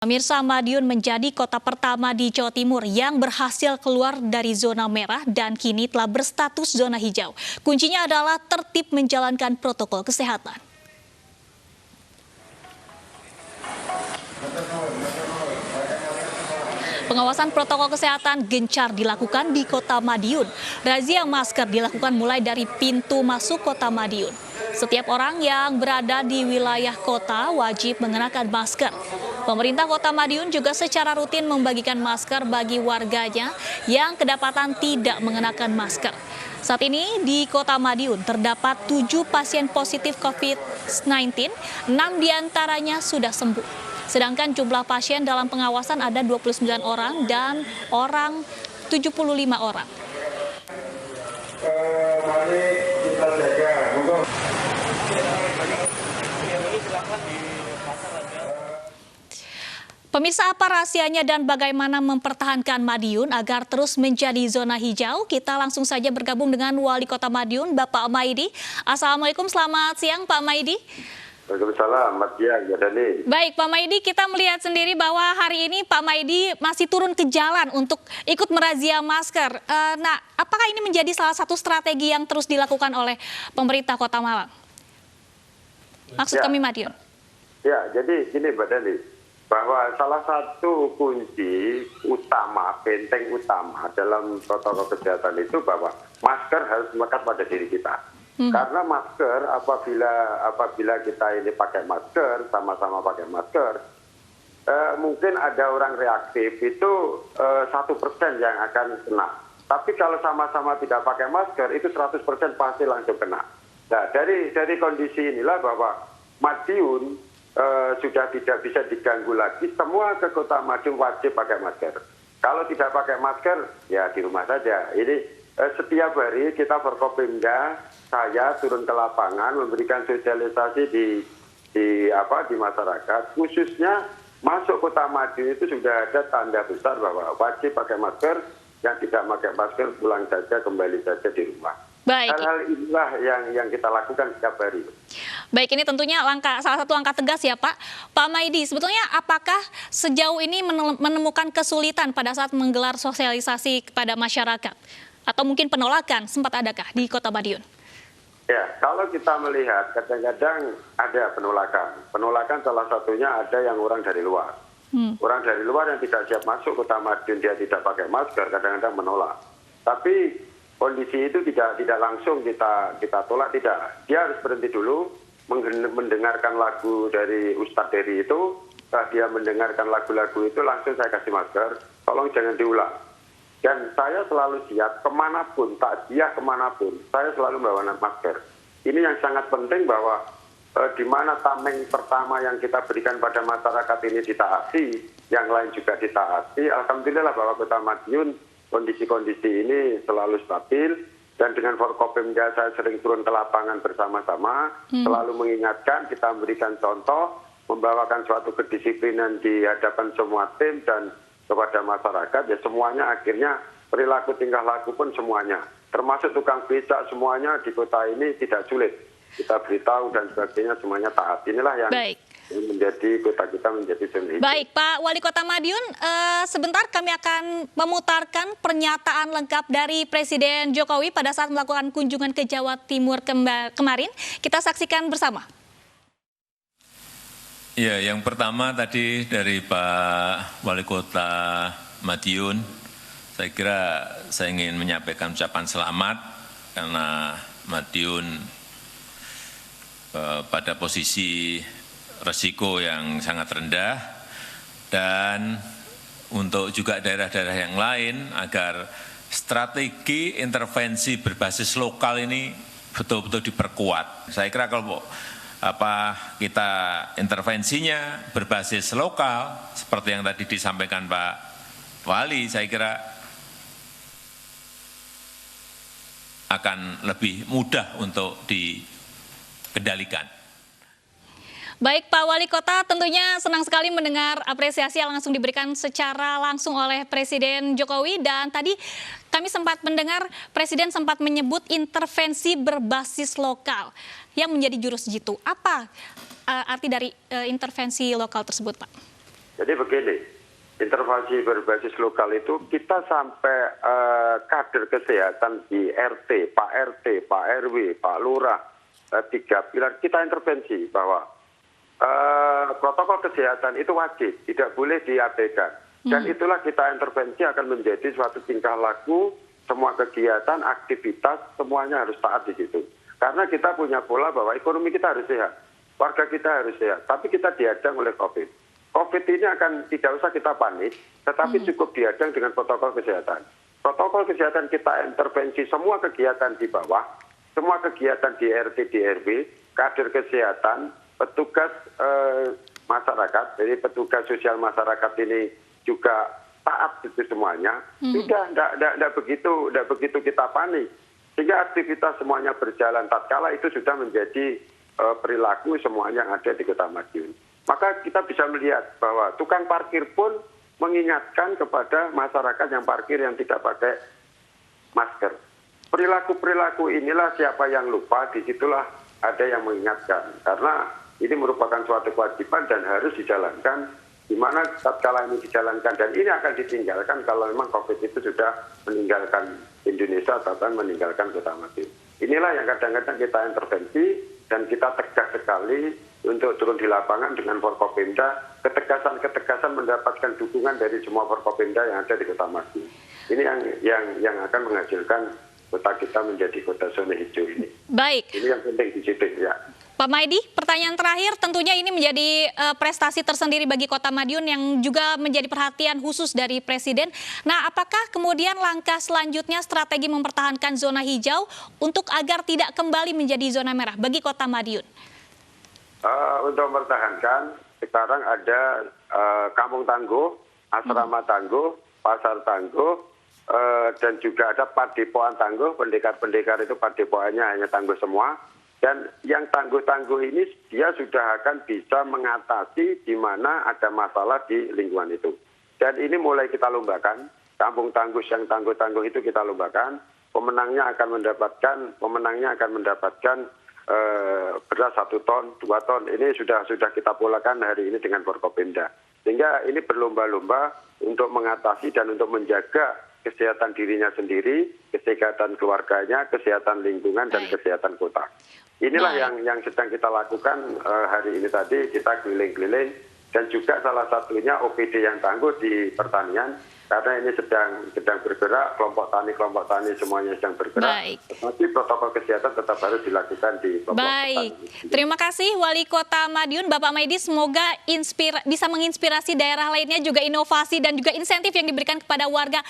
Pemirsa, Madiun menjadi kota pertama di Jawa Timur yang berhasil keluar dari zona merah dan kini telah berstatus zona hijau. Kuncinya adalah tertib menjalankan protokol kesehatan. Pengawasan protokol kesehatan gencar dilakukan di Kota Madiun. Razia masker dilakukan mulai dari pintu masuk Kota Madiun. Setiap orang yang berada di wilayah kota wajib mengenakan masker. Pemerintah Kota Madiun juga secara rutin membagikan masker bagi warganya yang kedapatan tidak mengenakan masker. Saat ini di Kota Madiun terdapat 7 pasien positif COVID-19, 6 diantaranya sudah sembuh. Sedangkan jumlah pasien dalam pengawasan ada 29 orang dan orang 75 orang. Mari kita jaga. Pemirsa, apa rahasianya dan bagaimana mempertahankan Madiun agar terus menjadi zona hijau? Kita langsung saja bergabung dengan Wali Kota Madiun, Bapak Maidi. Assalamualaikum, selamat siang Pak Maidi. Waalaikumsalam, selamat siang, Mbak Dani. Baik, Pak Maidi, kita melihat sendiri bahwa hari ini Pak Maidi masih turun ke jalan untuk ikut merazia masker. Nah, apakah ini menjadi salah satu strategi yang terus dilakukan oleh pemerintah Kota Malang? Maksud kami Madiun. Ya, jadi gini Mbak Dani, bahwa salah satu kunci utama, benteng utama dalam protokol kesehatan itu bahwa masker harus melekat pada diri kita. Karena masker apabila kita ini pakai masker, sama-sama pakai masker, mungkin ada orang reaktif itu 1% yang akan kena. Tapi kalau sama-sama tidak pakai masker itu 100% pasti langsung kena. Nah, dari kondisi inilah bahwa Madiun sudah tidak bisa diganggu lagi. Semua ke Kota Madiun wajib pakai masker. Kalau tidak pakai masker, ya di rumah saja. Ini setiap hari kita Forkopimda, saya turun ke lapangan memberikan sosialisasi di masyarakat. Khususnya masuk Kota Madiun itu sudah ada tanda besar bahwa wajib pakai masker. Yang tidak pakai masker pulang saja, kembali saja di rumah. Baik. Hal-hal inilah yang kita lakukan setiap hari. Baik, ini tentunya salah satu langkah tegas ya Pak. Pak Maidi, sebetulnya apakah sejauh ini menemukan kesulitan pada saat menggelar sosialisasi kepada masyarakat? Atau mungkin penolakan sempat adakah di Kota Madiun? Ya, kalau kita melihat kadang-kadang ada penolakan. Penolakan salah satunya ada yang orang dari luar. Orang dari luar yang tidak siap masuk Kota Madiun, dia tidak pakai masker, kadang-kadang menolak. Tapi kondisi itu tidak langsung kita tolak, tidak. Dia harus berhenti dulu, mendengarkan lagu dari Ustadz Dery itu. Setelah dia mendengarkan lagu-lagu itu, langsung saya kasih masker. Tolong jangan diulang. Dan saya selalu siap, kemanapun, takziah kemanapun, saya selalu membawa masker. Ini yang sangat penting bahwa di mana tameng pertama yang kita berikan pada masyarakat ini ditaati, yang lain juga ditaati. Alhamdulillah bahwa Kota Madiun kondisi-kondisi ini selalu stabil, dan dengan Forkopimda saya sering turun ke lapangan bersama-sama, selalu mengingatkan, kita memberikan contoh, membawakan suatu kedisiplinan di hadapan semua tim dan kepada masyarakat, ya semuanya akhirnya perilaku tingkah laku pun semuanya, termasuk tukang becak semuanya di kota ini tidak sulit. Kita beritahu dan sebagainya semuanya taat. Inilah yang menjadi kota kita menjadi zona hijau. Baik, Pak Wali Kota Madiun, sebentar kami akan memutarkan pernyataan lengkap dari Presiden Jokowi pada saat melakukan kunjungan ke Jawa Timur kemarin. Kita saksikan bersama. Ya, yang pertama tadi dari Pak Wali Kota Madiun, saya kira saya ingin menyampaikan ucapan selamat karena Madiun pada posisi resiko yang sangat rendah, dan untuk juga daerah-daerah yang lain agar strategi intervensi berbasis lokal ini betul-betul diperkuat. Saya kira kalau kita intervensinya berbasis lokal seperti yang tadi disampaikan Pak Wali, saya kira akan lebih mudah untuk dikendalikan. Baik, Pak Wali Kota, tentunya senang sekali mendengar apresiasi yang langsung diberikan secara langsung oleh Presiden Jokowi. Dan tadi kami sempat mendengar Presiden sempat menyebut intervensi berbasis lokal yang menjadi jurus jitu. Apa arti dari intervensi lokal tersebut, Pak? Jadi begini, intervensi berbasis lokal itu kita sampai kader kesehatan di RT, Pak RT, Pak RW, Pak Lurah, 3 pilar kita intervensi bahwa protokol kesehatan itu wajib, tidak boleh diabaikan. Dan itulah kita intervensi akan menjadi suatu tingkah laku, semua kegiatan, aktivitas, semuanya harus taat di situ. Karena kita punya pola bahwa ekonomi kita harus sehat, warga kita harus sehat, tapi kita dihadang oleh COVID. COVID ini akan tidak usah kita panik, tetapi cukup dihadang dengan protokol kesehatan. Protokol kesehatan kita intervensi semua kegiatan di bawah, semua kegiatan di RT, di RW, kader kesehatan, petugas masyarakat, jadi petugas sosial masyarakat ini juga taat itu semuanya. Sudah tidak begitu kita panik, sehingga aktivitas semuanya berjalan. Tatkala itu sudah menjadi perilaku semuanya yang ada di Kota Madiun. Maka kita bisa melihat bahwa tukang parkir pun mengingatkan kepada masyarakat yang parkir yang tidak pakai masker. Perilaku-perilaku inilah siapa yang lupa, disitulah ada yang mengingatkan. Karena ini merupakan suatu kewajiban dan harus dijalankan, di mana tatkala ini dijalankan dan ini akan ditinggalkan kalau memang COVID itu sudah meninggalkan Indonesia atau meninggalkan Kota Madiun. Inilah yang kadang-kadang kita intervensi dan kita tegas sekali untuk turun di lapangan dengan Forkopimda, ketegasan mendapatkan dukungan dari semua Forkopimda yang ada di Kota Madiun. Ini yang akan menghasilkan kota kita menjadi kota zona hijau ini. Baik. Ini yang penting di situ ya. Pak Maidi, pertanyaan terakhir, tentunya ini menjadi prestasi tersendiri bagi Kota Madiun yang juga menjadi perhatian khusus dari Presiden. Nah, apakah kemudian langkah selanjutnya strategi mempertahankan zona hijau untuk agar tidak kembali menjadi zona merah bagi Kota Madiun? Untuk mempertahankan, sekarang ada Kampung Tangguh, Asrama Tangguh, Pasar Tangguh, dan juga ada Padepokan Tangguh. Pendekar-pendekar itu padepokannya hanya tangguh semua. Dan yang tangguh-tangguh ini dia sudah akan bisa mengatasi di mana ada masalah di lingkungan itu. Dan ini mulai kita lombakan, kampung tangguh yang tangguh-tangguh itu kita lombakan, pemenangnya akan mendapatkan beras 1 ton, 2 ton. Ini sudah kita polakan hari ini dengan Forkopimda. Sehingga ini berlomba-lomba untuk mengatasi dan untuk menjaga kesehatan dirinya sendiri, kesehatan keluarganya, kesehatan lingkungan, dan kesehatan kota. Inilah yang sedang kita lakukan hari ini tadi, kita keliling-keliling, dan juga salah satunya OPD yang tangguh di pertanian, karena ini sedang bergerak, kelompok tani semuanya sedang bergerak. Tapi protokol kesehatan tetap harus dilakukan di kelompok tani. Terima kasih Wali Kota Madiun, Bapak Maidi, semoga bisa menginspirasi daerah lainnya, juga inovasi dan juga insentif yang diberikan kepada warga.